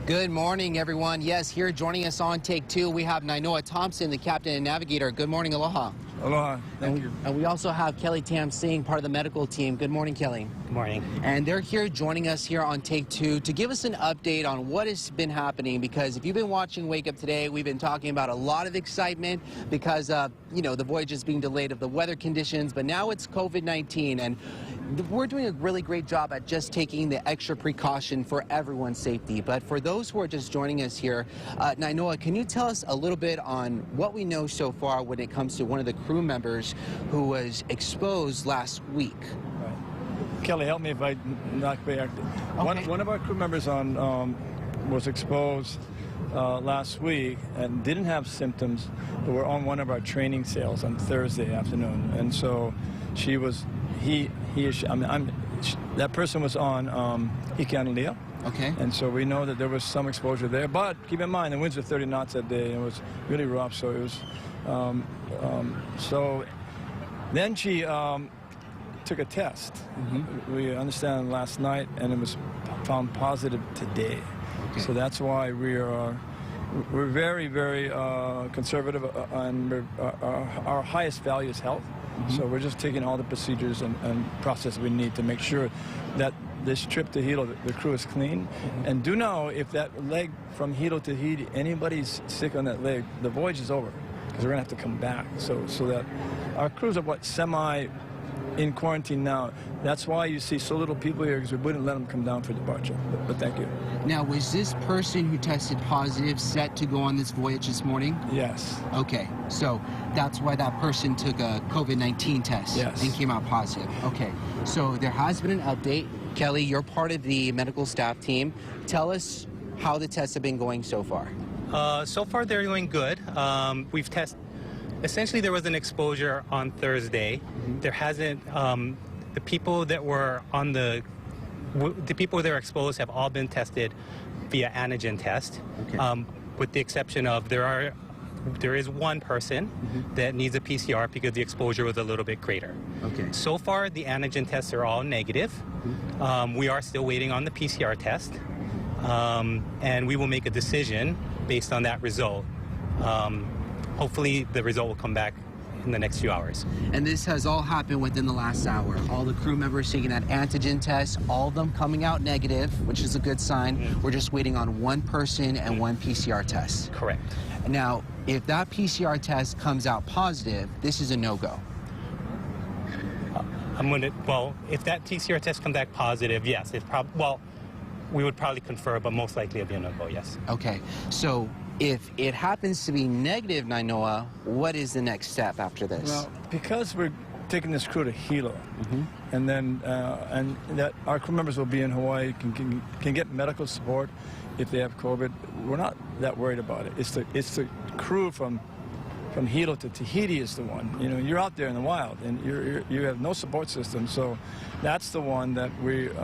Good morning, everyone. Yes, here joining us on Take Two, we have Nainoa Thompson, the captain and navigator. Good morning, aloha. Aloha, thank you. And we also have Kelly Tam Singh, part of the medical team. Good morning, Kelly. Good morning. And they're here joining us here on Take Two to give us an update on what has been happening, because if you've been watching Wake Up Today, we've been talking about a lot of excitement because of, the voyage is being delayed of the weather conditions, but now it's COVID-19, and we're doing a really great job at just taking the extra precaution for everyone's safety. But for those who are just joining us here, Nainoa, can you tell us a little bit on what we know so far when it comes to one of the crew members who was exposed last week? Right. Kelly, help me if I not correct. Okay. One of our crew members was exposed last week and didn't have symptoms, but were on one of our training sails on Thursday afternoon, and so that person was on Hikeanalia. Okay. And so we know that there was some exposure there, but keep in mind the winds were 30 knots that day, and it was really rough. So it was, so then she took a test. Mm-hmm. We understand last night, and it was found positive today. Okay. So that's why we're very, very conservative, and our highest value is health. Mm-hmm. So we're just taking all the procedures and process we need to make sure that this trip to Hilo, the crew is clean. Mm-hmm. And do know, if that leg from Hilo to Tahiti, anybody's sick on that leg, the voyage is over, because we're going to have to come back. So that our crews are semi in quarantine now. That's why you see so little people here, because we wouldn't let them come down for departure. But thank you. Now, was this person who tested positive set to go on this voyage this morning? Yes. Okay, so that's why that person took a COVID-19 test. Yes. And came out positive. Okay, so there has been an update. Kelly, you're part of the medical staff team. Tell us how the tests have been going so far. So far, they're going good. We've tested. Essentially, there was an exposure on Thursday. Mm-hmm. There hasn't. The people that were on the people that are exposed have all been tested via antigen test, okay. With the exception of there is one person mm-hmm. that needs a PCR because the exposure was a little bit greater. Okay. So far, the antigen tests are all negative. Mm-hmm. We are still waiting on the PCR test, and we will make a decision based on that result. Hopefully, the result will come back in the next few hours. And this has all happened within the last hour. All the crew members taking that antigen test, all of them coming out negative, which is a good sign. Mm-hmm. We're just waiting on one person and one PCR test. Correct. Now, if that PCR test comes out positive, this is a no-go. If that PCR test comes back positive, yes. We would probably confer, but most likely it'll be a no-go, yes. Okay, so if it happens to be negative, Nainoa, what is the next step after this? Well, because we're taking this crew to Hilo, mm-hmm. and then and that our crew members will be in Hawaii, can get medical support if they have COVID. We're not that worried about it. It's the crew from Hilo to Tahiti is the one. You're out there in the wild, and you have no support system. So that's the one that we're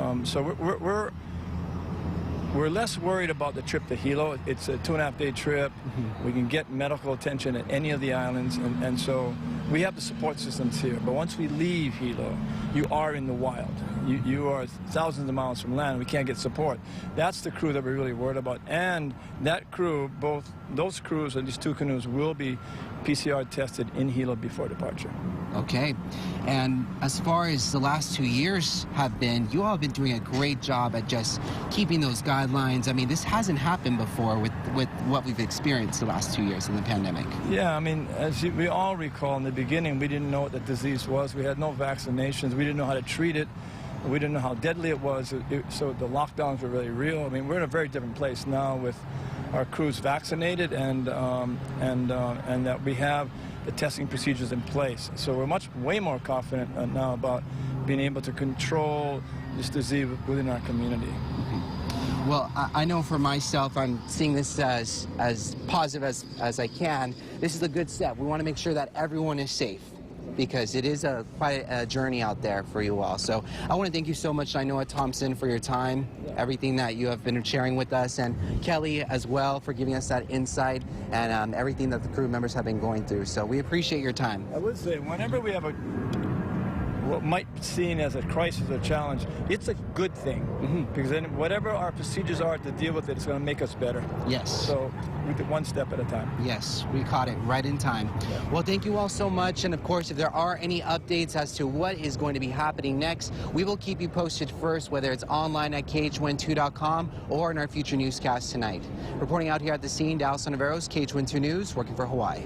less worried about the trip to Hilo. It's a 2.5-day trip. Mm-hmm. We can get medical attention at any of the islands, and so we have the support systems here. But once we leave Hilo, you are in the wild. You are thousands of miles from land. We can't get support. That's the crew that we're really worried about. And that crew, both those crews and these two canoes, will be PCR tested in Hilo before departure. Okay. And as far as the last 2 years have been, you all have been doing a great job at just keeping those guidelines. I mean, this hasn't happened before with what we've experienced the last 2 years in the pandemic. Yeah, I mean, as we all recall, in the beginning, we didn't know what the disease was. We had no vaccinations. We didn't know how to treat it. We didn't know how deadly it was. So the lockdowns were really real. I mean, we're in a very different place now with our crews vaccinated and that we have the testing procedures in place. So we're way more confident now about being able to control this disease within our community. Mm-hmm. Well, I know for myself, I'm seeing this as positive as I can. This is a good step. We want to make sure that everyone is safe, because it is quite a journey out there for you all. So I want to thank you so much, Nainoa Thompson, for your time, everything that you have been sharing with us, and Kelly as well for giving us that insight and everything that the crew members have been going through. So we appreciate your time. I would say, whenever we have what might be seen as a crisis or challenge, it's a good thing. Because then whatever our procedures are to deal with it, it's going to make us better. Yes. So we did one step at a time. Yes, we caught it right in time. Well, thank you all so much. And of course, if there are any updates as to what is going to be happening next, we will keep you posted first, whether it's online at KHON2.com or in our future newscasts tonight. Reporting out here at the scene, Dallas Ontiveros, KHON2 News, working for Hawaii.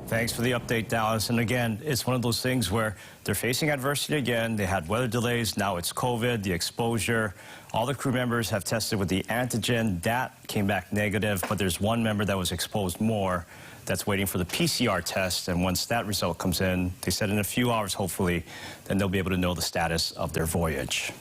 Thanks for the update, Dallas. And again, it's one of those things where they're facing adversity again. They had weather delays. Now it's COVID, the exposure. All the crew members have tested with the antigen. That came back negative, but there's one member that was exposed more that's waiting for the PCR test. And once that result comes in, they said in a few hours, hopefully, then they'll be able to know the status of their voyage.